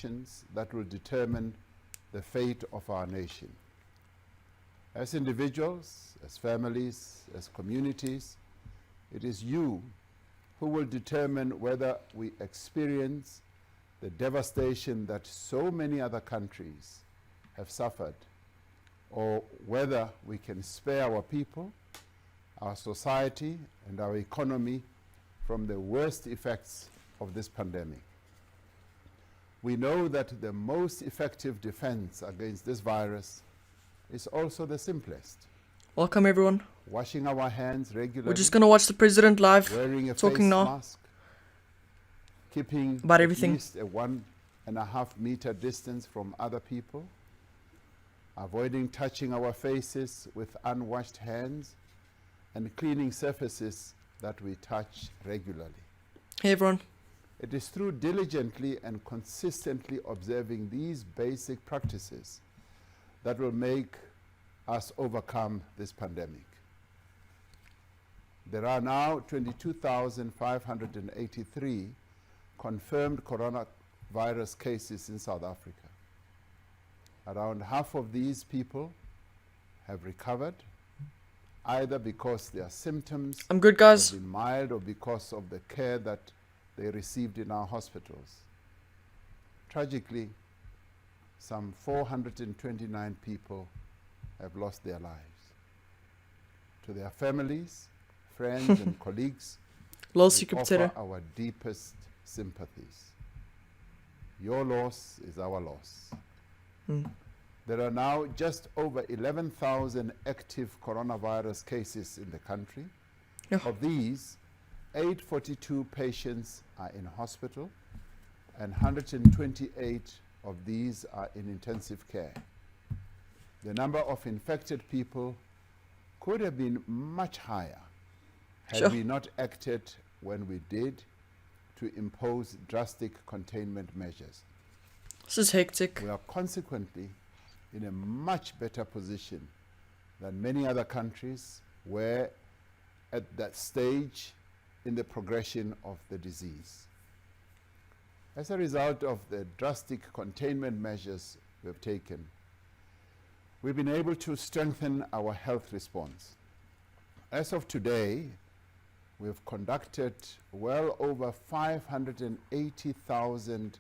actions that will determine the fate of our nation. As individuals, as families, as communities, it is you who will determine whether we experience the devastation that so many other countries have suffered, or whether we can spare our people, our society, and our economy from the worst effects of this pandemic. We know that the most effective defense against this virus is also the simplest. Welcome everyone. Washing our hands regularly. We're just gonna watch the president live, wearing a talking face now mask, keeping about at everything. least a 1.5 meter distance from other people, avoiding touching our faces with unwashed hands, and cleaning surfaces that we touch regularly. Hey everyone. It is through diligently and consistently observing these basic practices that will make us overcome this pandemic. There are now 22,583 confirmed coronavirus cases in South Africa. Around half of these people have recovered, either because their symptoms I'm good, guys. have been mild or because of the care that they received in our hospitals. Tragically, some 429 people have lost their lives. To their families, friends, and colleagues, we offer our deepest sympathies. Your loss is our loss. There are now just over 11,000 active coronavirus cases in the country. Of these, 842 patients are in hospital, and 128 of these are in intensive care. The number of infected people could have been much higher had we not acted when we did to impose drastic containment measures. This is hectic. We are consequently in a much better position than many other countries were at that stage in the progression of the disease. As a result of the drastic containment measures we've taken, we've been able to strengthen our health response. As of today, we've conducted well over 580,000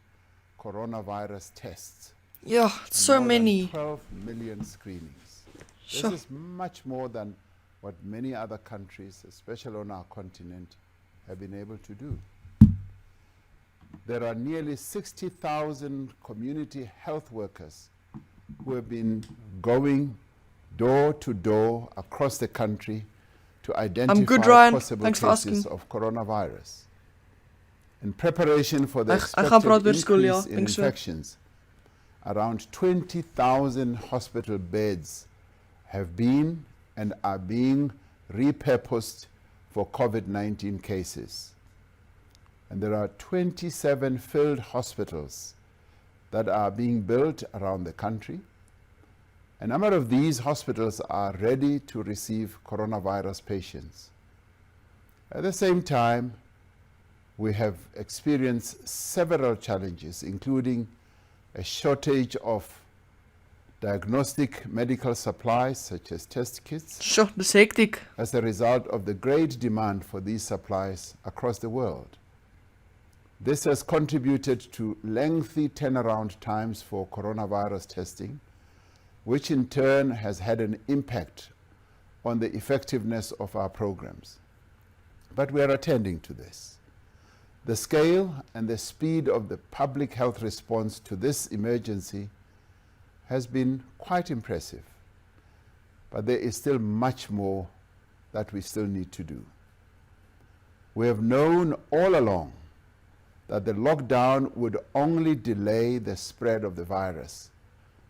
coronavirus tests. Yeah, so more many. than 12 million screenings. This is much more than what many other countries, especially on our continent, have been able to do. There are nearly 60,000 community health workers who have been going door to door across the country to identify possible cases of coronavirus. In preparation for the expected increase in infections, around 20,000 hospital beds have been and are being repurposed for COVID-19 cases. And there are 27 filled hospitals that are being built around the country. A number of these hospitals are ready to receive coronavirus patients. At the same time, we have experienced several challenges, including a shortage of diagnostic medical supplies such as test kits. Sure, this is hectic. As a result of the great demand for these supplies across the world. This has contributed to lengthy turnaround times for coronavirus testing, which in turn has had an impact on the effectiveness of our programs. But we are attending to this. The scale and the speed of the public health response to this emergency has been quite impressive. But there is still much more that we still need to do. We have known all along that the lockdown would only delay the spread of the virus,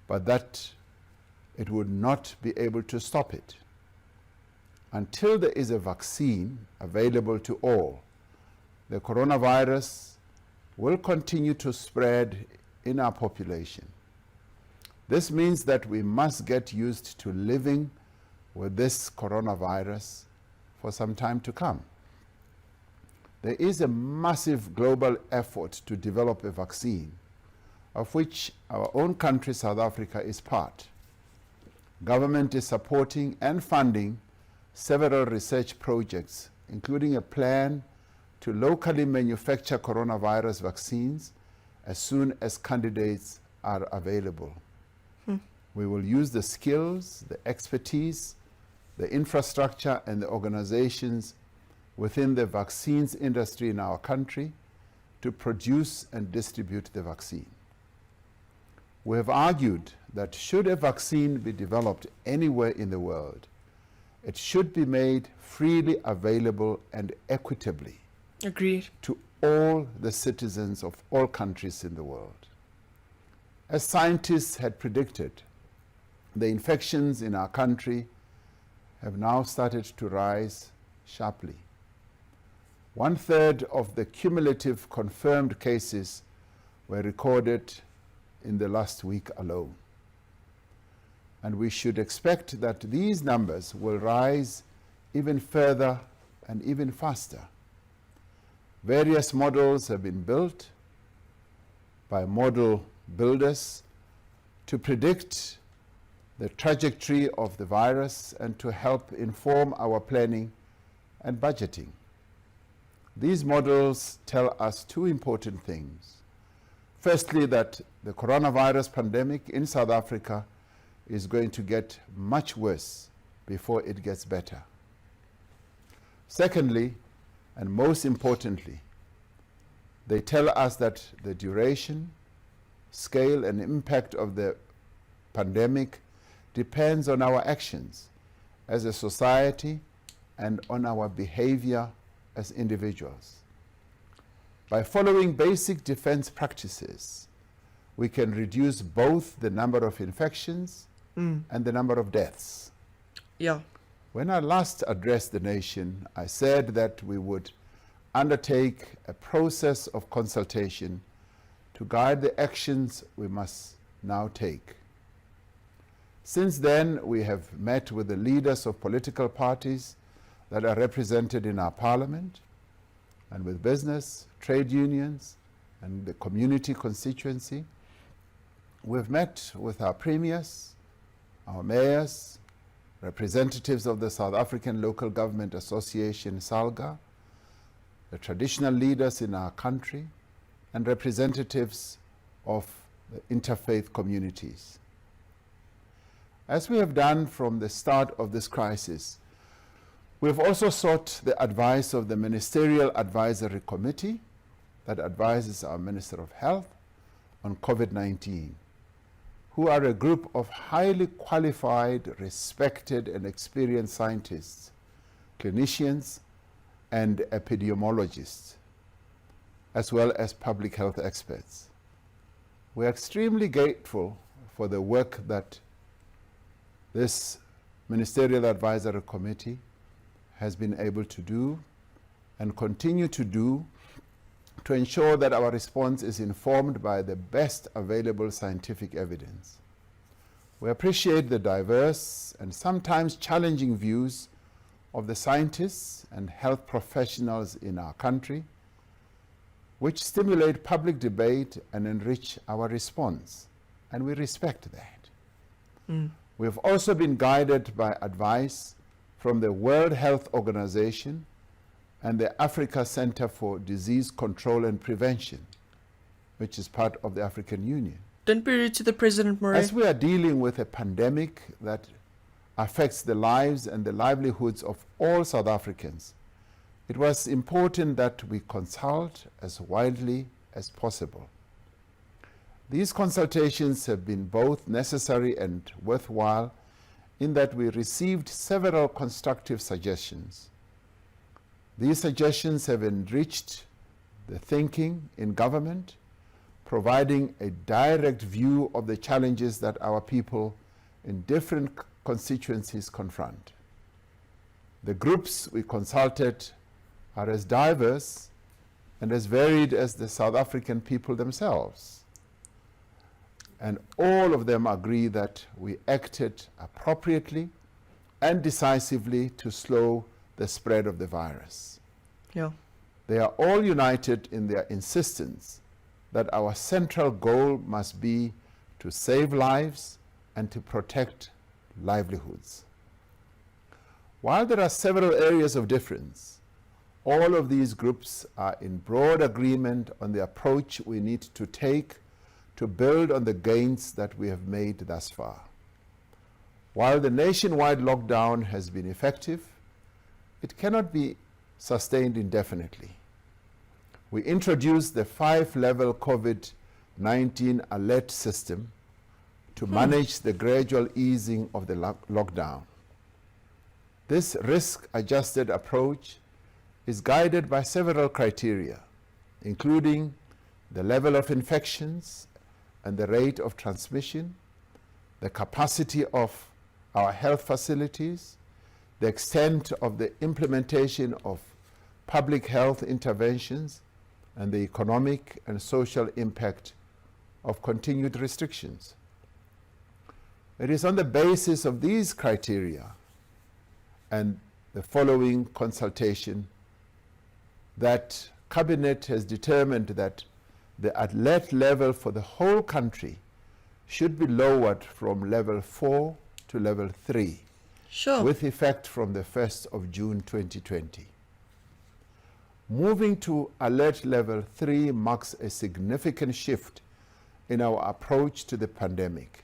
but that it would not be able to stop it. Until there is a vaccine available to all, the coronavirus will continue to spread in our population. This means that we must get used to living with this coronavirus for some time to come. There is a massive global effort to develop a vaccine, of which our own country, South Africa, is part. Government is supporting and funding several research projects, including a plan to locally manufacture coronavirus vaccines as soon as candidates are available. We will use the skills, the expertise, the infrastructure, and the organizations within the vaccines industry in our country to produce and distribute the vaccine. We have argued that should a vaccine be developed anywhere in the world, it should be made freely available and equitably Agreed. to all the citizens of all countries in the world. As scientists had predicted, the infections in our country have now started to rise sharply. 1/3 of the cumulative confirmed cases were recorded in the last week alone. And we should expect that these numbers will rise even further and even faster. Various models have been built by model builders to predict the trajectory of the virus and to help inform our planning and budgeting. These models tell us two important things. Firstly, that the coronavirus pandemic in South Africa is going to get much worse before it gets better. Secondly, and most importantly, they tell us that the duration, scale, and impact of the pandemic depends on our actions as a society and on our behavior as individuals. By following basic defense practices, we can reduce both the number of infections and the number of deaths. Yeah. When I last addressed the nation, I said that we would undertake a process of consultation to guide the actions we must now take. Since then, we have met with the leaders of political parties that are represented in our parliament, and with business, trade unions, and the community constituency. We've met with our premiers, our mayors, representatives of the South African Local Government Association, SALGA, the traditional leaders in our country, and representatives of the interfaith communities. As we have done from the start of this crisis, we have also sought the advice of the Ministerial Advisory Committee that advises our Minister of Health on COVID-19, who are a group of highly qualified, respected, and experienced scientists, clinicians, and epidemiologists, as well as public health experts. We are extremely grateful for the work that this Ministerial Advisory Committee has been able to do and continue to do to ensure that our response is informed by the best available scientific evidence. We appreciate the diverse and sometimes challenging views of the scientists and health professionals in our country, which stimulate public debate and enrich our response, and we respect that. We have also been guided by advice from the World Health Organization and the Africa Center for Disease Control and Prevention, which is part of the African Union. Don't be rude to the President, Murray. As we are dealing with a pandemic that affects the lives and the livelihoods of all South Africans, it was important that we consult as widely as possible. These consultations have been both necessary and worthwhile in that we received several constructive suggestions. These suggestions have enriched the thinking in government, providing a direct view of the challenges that our people in different constituencies confront. The groups we consulted are as diverse and as varied as the South African people themselves. And all of them agree that we acted appropriately and decisively to slow the spread of the virus. Yeah. They are all united in their insistence that our central goal must be to save lives and to protect livelihoods. While there are several areas of difference, all of these groups are in broad agreement on the approach we need to take to build on the gains that we have made thus far. While the nationwide lockdown has been effective, it cannot be sustained indefinitely. We introduced the 5-level COVID-19 alert system to manage the gradual easing of the lockdown. This risk-adjusted approach is guided by several criteria, including the level of infections and the rate of transmission, the capacity of our health facilities, the extent of the implementation of public health interventions, and the economic and social impact of continued restrictions. It is on the basis of these criteria and the following consultation that Cabinet has determined that the alert level for the whole country should be lowered from level 4 to level 3, Sure. with effect from the 1st of June 2020. Moving to alert level 3 marks a significant shift in our approach to the pandemic.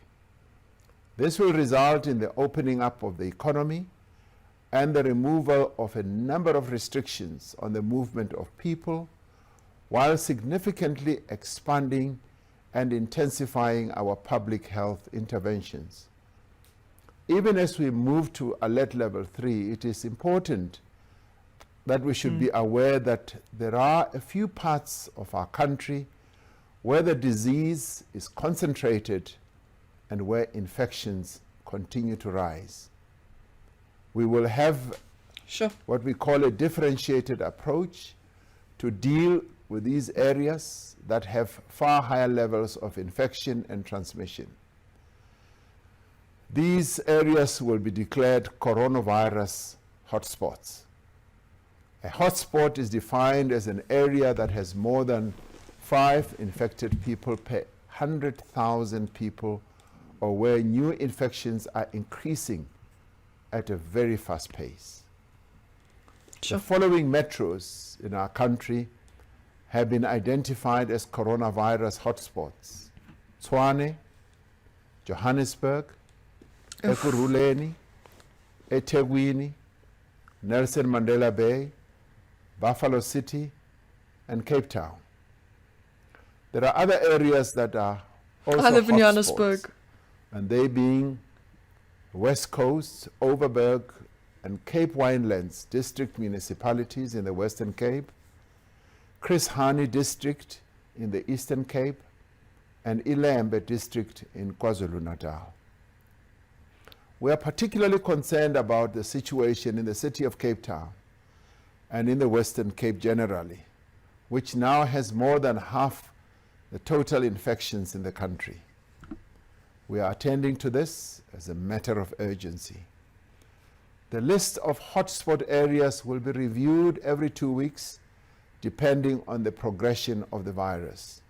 This will result in the opening up of the economy and the removal of a number of restrictions on the movement of people, while significantly expanding and intensifying our public health interventions. Even as we move to alert level 3, it is important that we should be aware that there are a few parts of our country where the disease is concentrated and where infections continue to rise. We will have Sure. what we call a differentiated approach to deal with these areas that have far higher levels of infection and transmission. These areas will be declared coronavirus hotspots. A hotspot is defined as an area that has more than 5 infected people per 100,000 people, or where new infections are increasing at a very fast pace. Sure. The following metros in our country have been identified as coronavirus hotspots: Tshwane, Johannesburg, Ekurhuleni, eThekwini, Nelson Mandela Bay, Buffalo City, and Cape Town. There are other areas that are also I live in hotspots, Johannesburg. and they being West Coast, Overberg, and Cape Winelands district municipalities in the Western Cape, Chris Hani district in the Eastern Cape, and Ilembe district in KwaZulu-Natal. We are particularly concerned about the situation in the city of Cape Town and in the Western Cape generally, which now has more than half the total infections in the country. We are attending to this as a matter of urgency. The list of hotspot areas will be reviewed every 2 weeks, depending on the progression of the virus.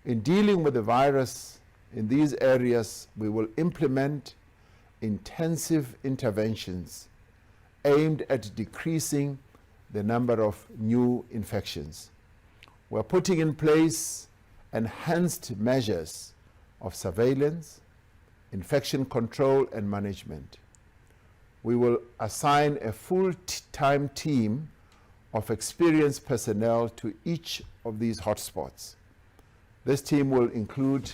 In dealing with the virus in these areas, we will implement intensive interventions aimed at decreasing the number of new infections. We're putting in place enhanced measures of surveillance, infection control, and management. We will assign a full-time team of experienced personnel to each of these hotspots. This team will include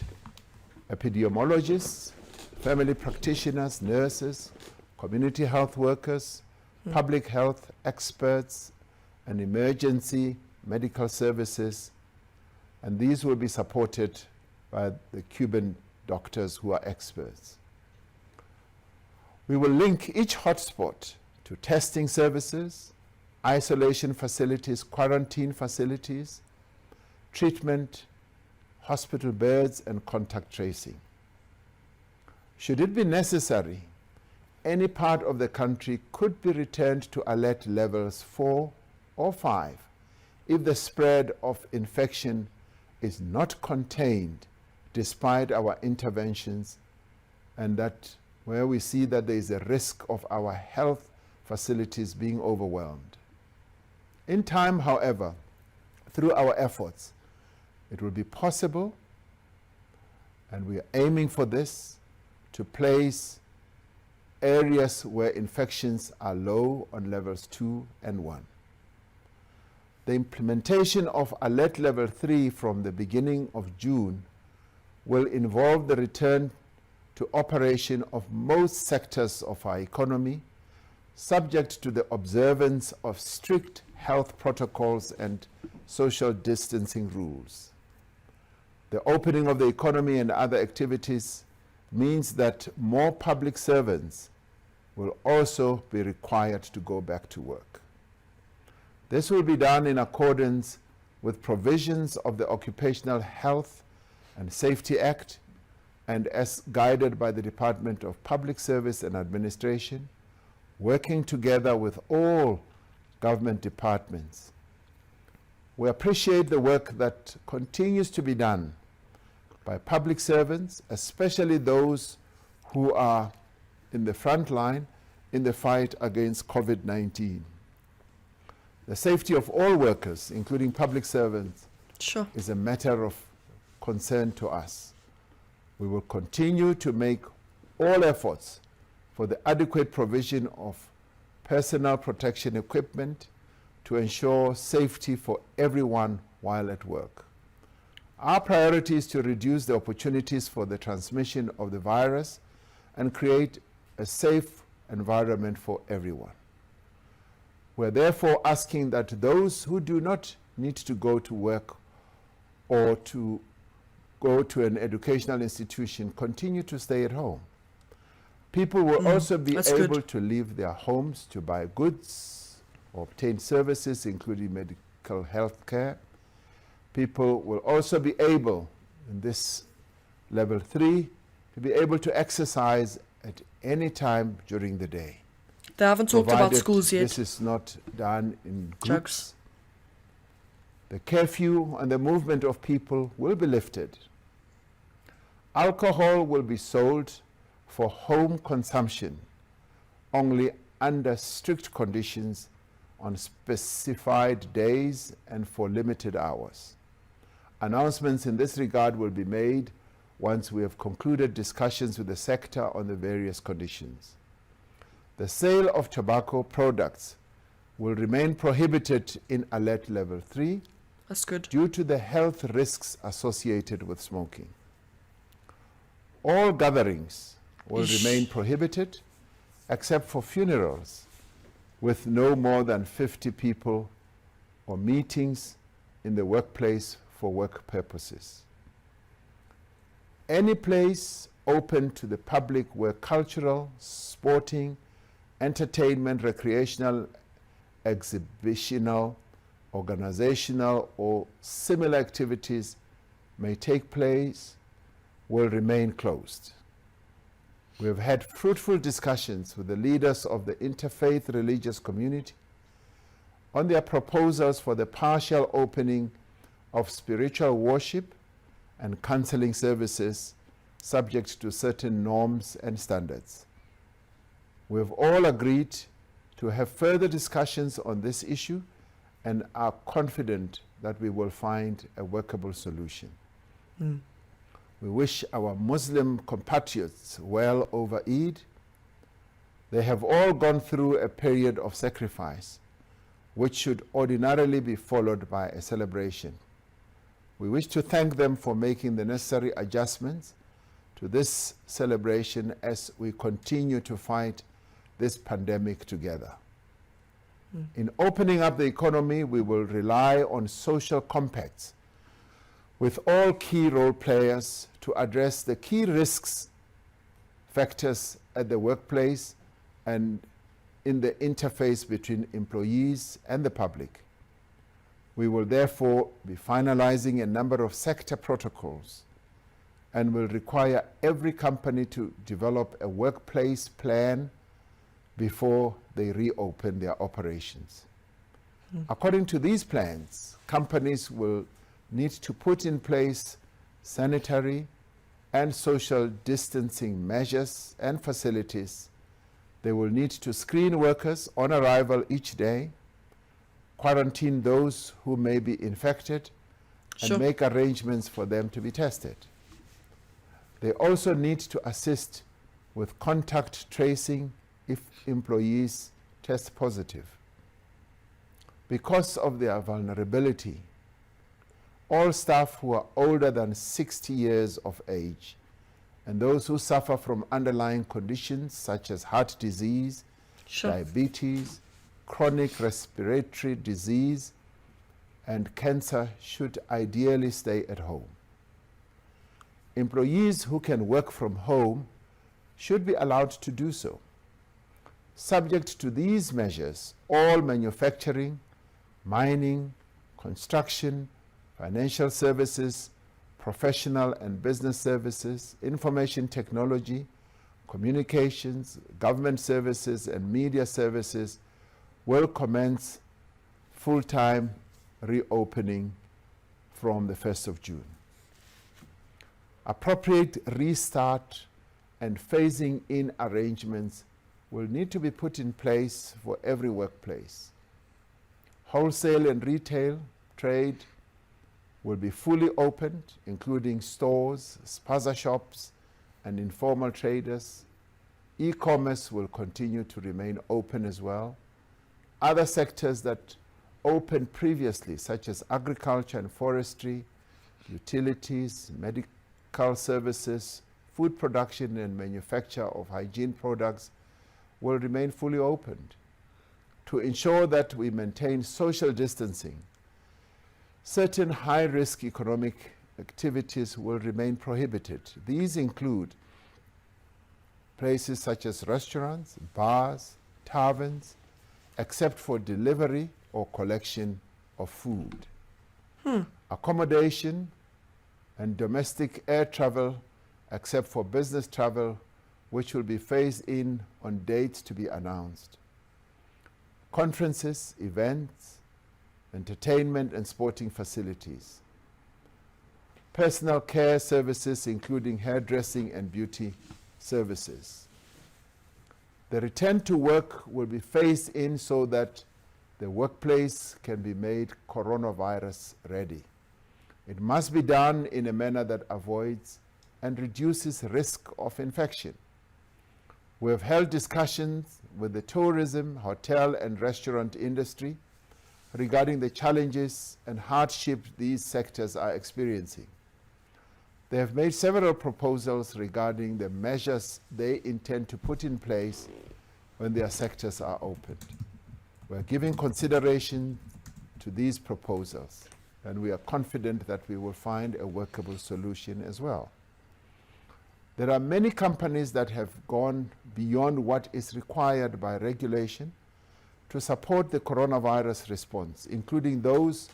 epidemiologists, family practitioners, nurses, community health workers, public health experts, and emergency medical services, and these will be supported by the Cuban doctors who are experts. We will link each hotspot to testing services, isolation facilities, quarantine facilities, treatment, hospital beds, and contact tracing. Should it be necessary, any part of the country could be returned to alert levels 4 or 5 if the spread of infection is not contained despite our interventions, and that where we see that there is a risk of our health facilities being overwhelmed. In time, however, through our efforts, it will be possible, and we are aiming for this, to place areas where infections are low on levels 2 and 1. The implementation of Alert Level 3 from the beginning of June will involve the return to operation of most sectors of our economy, subject to the observance of strict health protocols and social distancing rules. The opening of the economy and other activities means that more public servants will also be required to go back to work. This will be done in accordance with provisions of the Occupational Health and Safety Act and as guided by the Department of Public Service and Administration, working together with all government departments. We appreciate the work that continues to be done by public servants, especially those who are in the front line in the fight against COVID-19. The safety of all workers, including public servants, Sure. is a matter of concern to us. We will continue to make all efforts for the adequate provision of personal protection equipment to ensure safety for everyone while at work. Our priority is to reduce the opportunities for the transmission of the virus and create a safe environment for everyone. We're therefore asking that those who do not need to go to work or to go to an educational institution continue to stay at home. People will also be able to leave their homes to buy goods or obtain services, including medical health care. People will also be able, in this level 3, to be able to exercise at any time during the day. They haven't talked about Provided schools yet. this is not done in groups. Jokes. The curfew and the movement of people will be lifted. Alcohol will be sold for home consumption only under strict conditions on specified days and for limited hours. Announcements in this regard will be made once we have concluded discussions with the sector on the various conditions. The sale of tobacco products will remain prohibited in Alert Level 3 That's good. due to the health risks associated with smoking. All gatherings will remain prohibited except for funerals with no more than 50 people or meetings in the workplace for work purposes. Any place open to the public where cultural, sporting, entertainment, recreational, exhibitional, organizational, or similar activities may take place will remain closed. We have had fruitful discussions with the leaders of the interfaith religious community on their proposals for the partial opening of spiritual worship and counseling services subject to certain norms and standards. We have all agreed to have further discussions on this issue and are confident that we will find a workable solution. We wish our Muslim compatriots well over Eid. They have all gone through a period of sacrifice, which should ordinarily be followed by a celebration. We wish to thank them for making the necessary adjustments to this celebration as we continue to fight this pandemic together. In opening up the economy, we will rely on social compacts with all key role players to address the key risks factors at the workplace and in the interface between employees and the public. We will therefore be finalizing a number of sector protocols and will require every company to develop a workplace plan before they reopen their operations. According to these plans, companies will need to put in place sanitary and social distancing measures and facilities. They will need to screen workers on arrival each day, quarantine those who may be infected, Sure. and make arrangements for them to be tested. They also need to assist with contact tracing if employees test positive. Because of their vulnerability, all staff who are older than 60 years of age and those who suffer from underlying conditions such as heart disease, Sure. diabetes, chronic respiratory disease, and cancer should ideally stay at home. Employees who can work from home should be allowed to do so. Subject to these measures, all manufacturing, mining, construction, financial services, professional and business services, information technology, communications, government services, and media services will commence full-time reopening from the 1st of June. Appropriate restart and phasing in arrangements will need to be put in place for every workplace. Wholesale and retail trade will be fully opened, including stores, spaza shops, and informal traders. E-commerce will continue to remain open as well. Other sectors that opened previously, such as agriculture and forestry, utilities, medical services, food production and manufacture of hygiene products, will remain fully opened. To ensure that we maintain social distancing, certain high-risk economic activities will remain prohibited. These include places such as restaurants, bars, taverns, except for delivery or collection of food. Accommodation and domestic air travel, except for business travel, which will be phased in on dates to be announced. Conferences, events, entertainment and sporting facilities. Personal care services, including hairdressing and beauty services. The return to work will be phased in so that the workplace can be made coronavirus ready. It must be done in a manner that avoids and reduces risk of infection. We have held discussions with the tourism, hotel, and restaurant industry regarding the challenges and hardship these sectors are experiencing. They have made several proposals regarding the measures they intend to put in place when their sectors are opened. We are giving consideration to these proposals, and we are confident that we will find a workable solution as well. There are many companies that have gone beyond what is required by regulation to support the coronavirus response, including those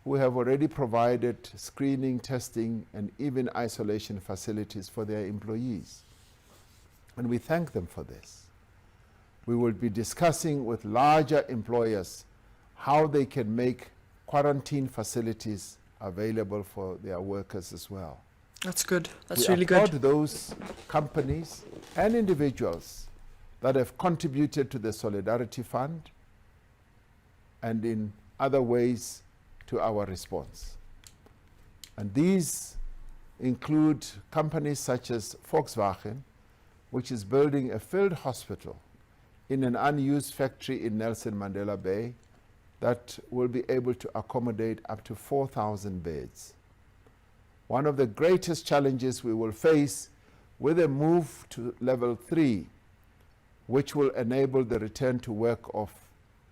who have already provided screening, testing, and even isolation facilities for their employees. And we thank them for this. We will be discussing with larger employers how they can make quarantine facilities available for their workers as well. That's good. That's We really applaud good. those companies and individuals that have contributed to the Solidarity Fund and in other ways to our response. And these include companies such as Volkswagen, which is building a field hospital in an unused factory in Nelson Mandela Bay that will be able to accommodate up to 4,000 beds. One of the greatest challenges we will face with a move to level 3, which will enable the return to work of,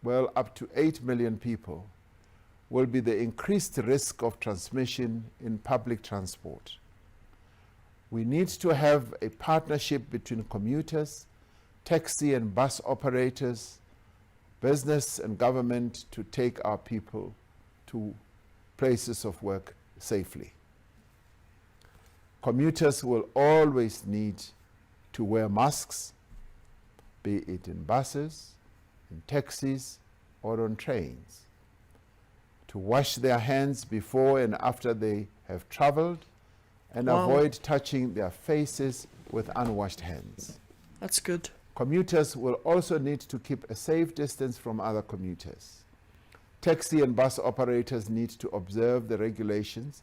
well, up to 8 million people, will be the increased risk of transmission in public transport. We need to have a partnership between commuters, taxi and bus operators, business and government to take our people to places of work safely. Commuters will always need to wear masks, be it in buses, in taxis, or on trains. to wash their hands before and after they have traveled, and Wow. avoid touching their faces with unwashed hands. That's good. Commuters will also need to keep a safe distance from other commuters. Taxi and bus operators need to observe the regulations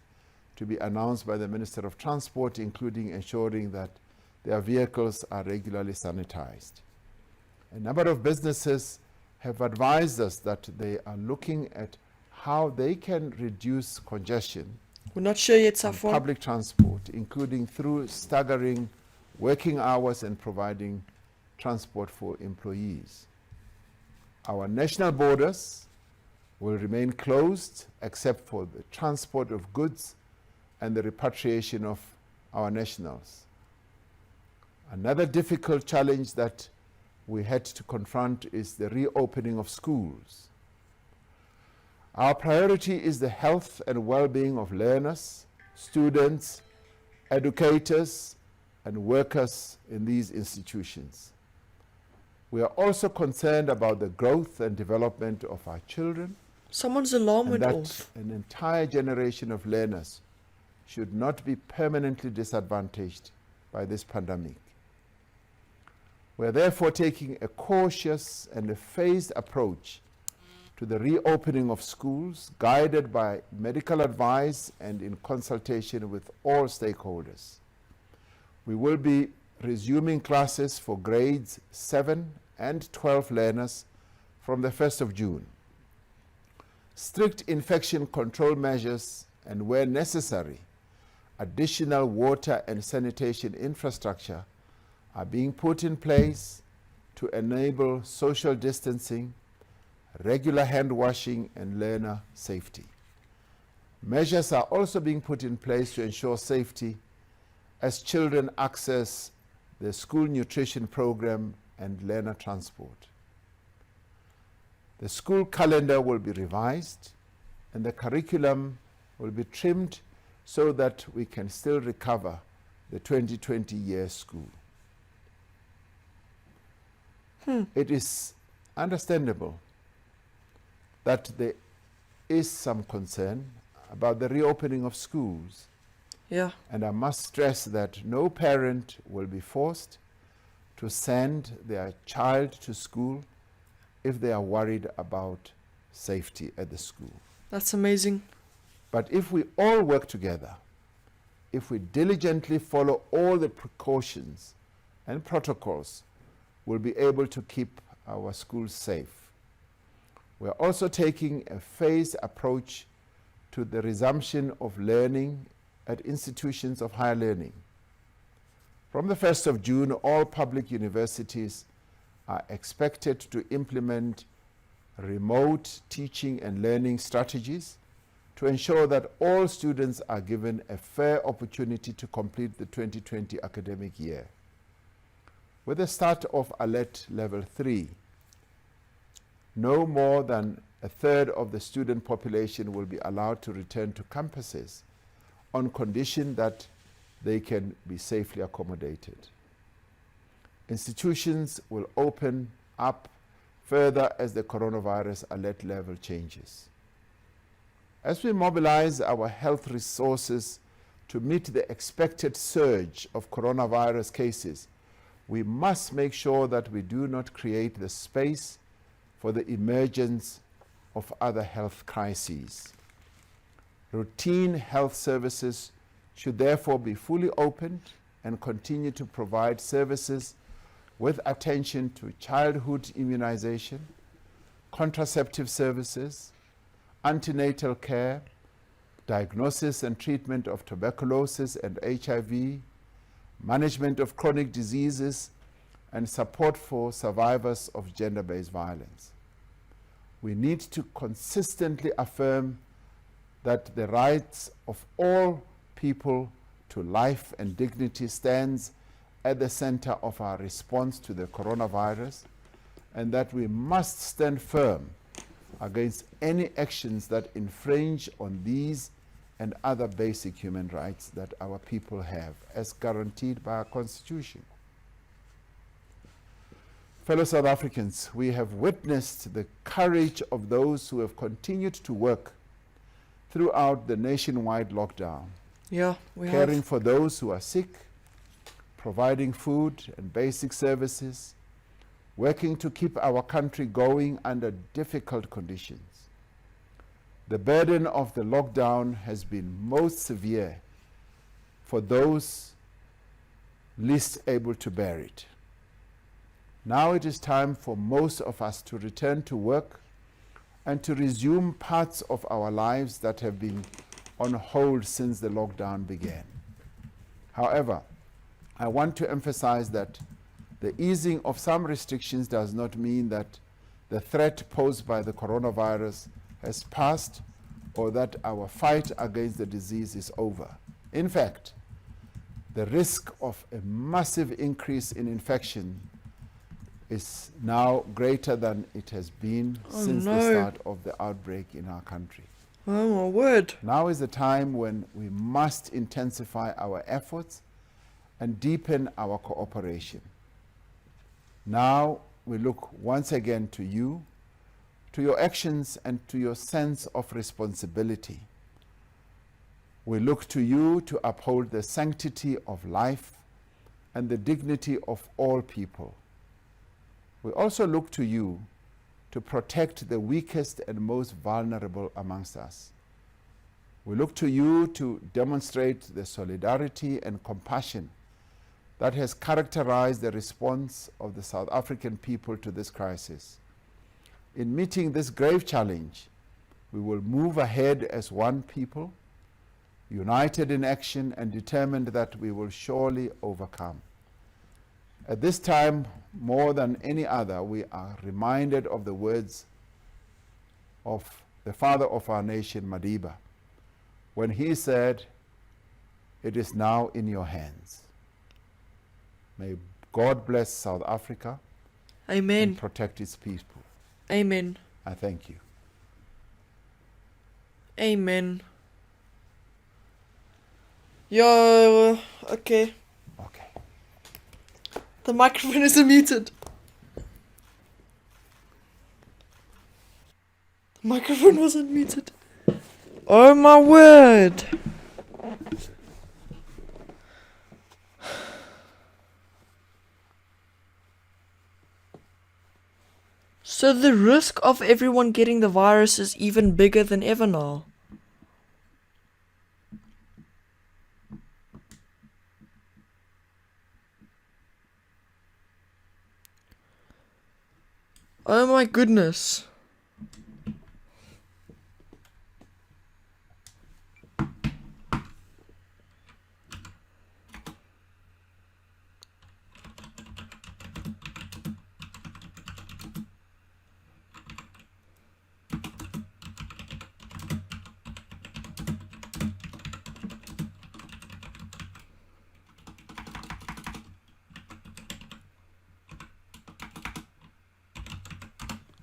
to be announced by the Minister of Transport, including ensuring that their vehicles are regularly sanitized. A number of businesses have advised us that they are looking at how they can reduce congestion We're not sure yet, on Safwan. public transport, including through staggering working hours and providing transport for employees. Our national borders will remain closed except for the transport of goods and the repatriation of our nationals. Another difficult challenge that we had to confront is the reopening of schools. Our priority is the health and well-being of learners, students, educators, and workers in these institutions. We are also concerned about the growth and development of our children, Someone's alarm and went that off. an entire generation of learners should not be permanently disadvantaged by this pandemic. We are therefore taking a cautious and a phased approach to the reopening of schools, guided by medical advice and in consultation with all stakeholders. We will be resuming classes for grades 7 and 12 learners from the 1st of June. Strict infection control measures and, where necessary, additional water and sanitation infrastructure are being put in place to enable social distancing, regular hand washing, and learner safety. Measures are also being put in place to ensure safety as children access the school nutrition program and learner transport. The school calendar will be revised and the curriculum will be trimmed so that we can still recover the 2020 year school. It is understandable that there is some concern about the reopening of schools, Yeah. and I must stress that no parent will be forced to send their child to school if they are worried about safety at the school. That's amazing. But if we all work together, if we diligently follow all the precautions and protocols, we'll be able to keep our schools safe. We're also taking a phased approach to the resumption of learning at institutions of higher learning. From the 1st of June, all public universities are expected to implement remote teaching and learning strategies to ensure that all students are given a fair opportunity to complete the 2020 academic year. With the start of Alert Level 3, no more than a third of the student population will be allowed to return to campuses on condition that they can be safely accommodated. Institutions will open up further as the coronavirus alert level changes. As we mobilize our health resources to meet the expected surge of coronavirus cases, we must make sure that we do not create the space for the emergence of other health crises. Routine health services should therefore be fully opened and continue to provide services with attention to childhood immunization, contraceptive services, antenatal care, diagnosis and treatment of tuberculosis and HIV, management of chronic diseases, and support for survivors of gender-based violence. We need to consistently affirm that the rights of all people to life and dignity stands at the center of our response to the coronavirus, and that we must stand firm against any actions that infringe on these and other basic human rights that our people have, as guaranteed by our Constitution. Fellow South Africans, we have witnessed the courage of those who have continued to work throughout the nationwide lockdown, Yeah, we caring have. for those who are sick, providing food and basic services, working to keep our country going under difficult conditions. The burden of the lockdown has been most severe for those least able to bear it. Now it is time for most of us to return to work and to resume parts of our lives that have been on hold since the lockdown began. However, I want to emphasize that the easing of some restrictions does not mean that the threat posed by the coronavirus has passed or that our fight against the disease is over. In fact, the risk of a massive increase in infection is now greater than it has been since the start of the outbreak in our country. Oh my word. Now is the time when we must intensify our efforts and deepen our cooperation. Now we look once again to you, to your actions and to your sense of responsibility. We look to you to uphold the sanctity of life and the dignity of all people. We also look to you to protect the weakest and most vulnerable amongst us. We look to you to demonstrate the solidarity and compassion that has characterized the response of the South African people to this crisis. In meeting this grave challenge, we will move ahead as one people, united in action and determined that we will surely overcome. At this time, more than any other, we are reminded of the words of the father of our nation, Madiba, when he said, "It is now in your hands." May God bless South Africa Amen. and protect its people. Amen. I thank you. Amen. Yo, okay. Okay. The microphone is muted. The microphone wasn't muted. Oh my word. So the risk of everyone getting the virus is even bigger than ever now. Oh my goodness.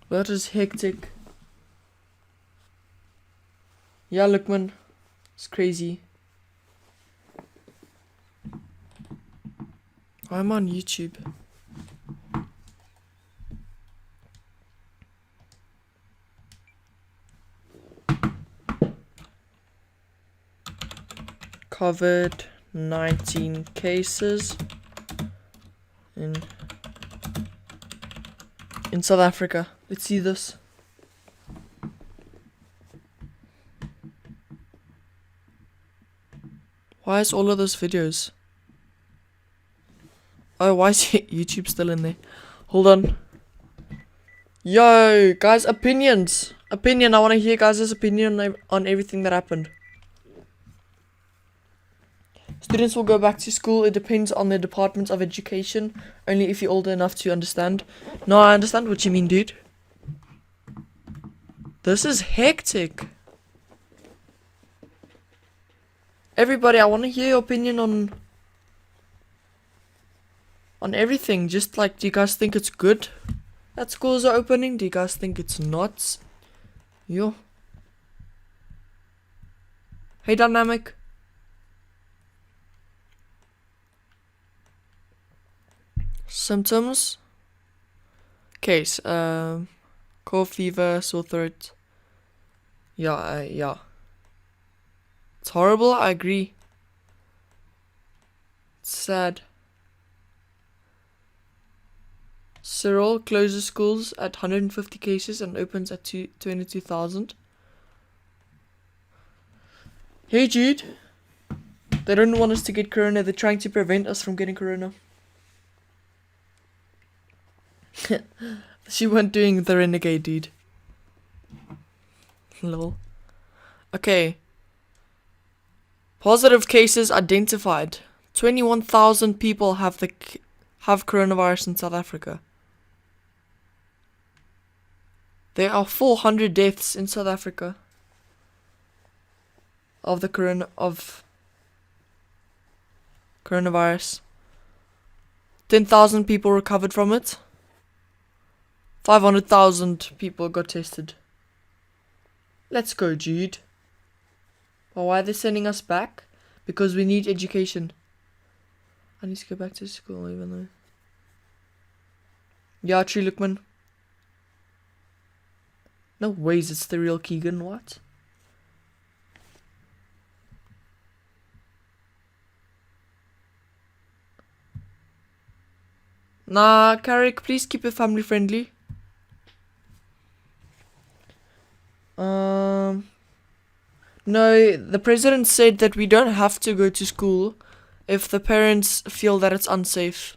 That is hectic. Yeah, look man. It's crazy. I'm on YouTube. COVID-19 cases in South Africa. Let's see this. Why is all of those videos? Oh, why is YouTube still in there? Hold on. Yo, guys, opinions. Opinion. I want to hear guys' opinion on everything that happened. Students will go back to school. It depends on the Department of Education. Only if you're older enough to understand. No, I understand what you mean, dude. This is hectic. Everybody, I want to hear your opinion on everything. Just like, do you guys think it's good that schools are opening? Do you guys think it's not? Yo. Hey, Dynamic. Symptoms. Case. Cough, fever, sore throat. Yeah, yeah. It's horrible, I agree. It's sad. Cyril closes schools at 150 cases and opens at 22,000. Hey Jude. They don't want us to get corona, they're trying to prevent us from getting corona. She went doing the renegade, dude. Lol. Okay. Positive cases identified. 21,000 people have coronavirus in South Africa. There are 400 deaths in South Africa of the coronavirus. 10,000 people recovered from it. 500,000 people got tested. Let's go, Jude. Well, why are they sending us back? Because we need education. I need to go back to school even though. Yeah, true, Lookman. No ways it's the real Keegan, what? Nah, Carrick, please keep it family friendly. No, the president said that we don't have to go to school if the parents feel that it's unsafe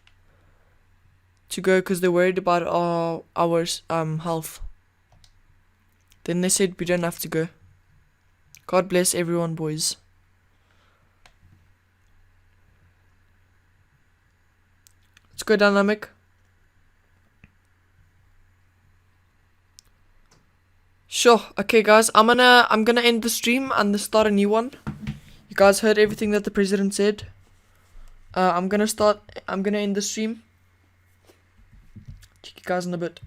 to go because they're worried about our health. Then they said we don't have to go. God bless everyone, boys. Let's go, Dynamic. Sure. Okay, guys. I'm gonna end the stream and start a new one. You guys heard everything that the president said. I'm gonna end the stream. Check you guys in a bit.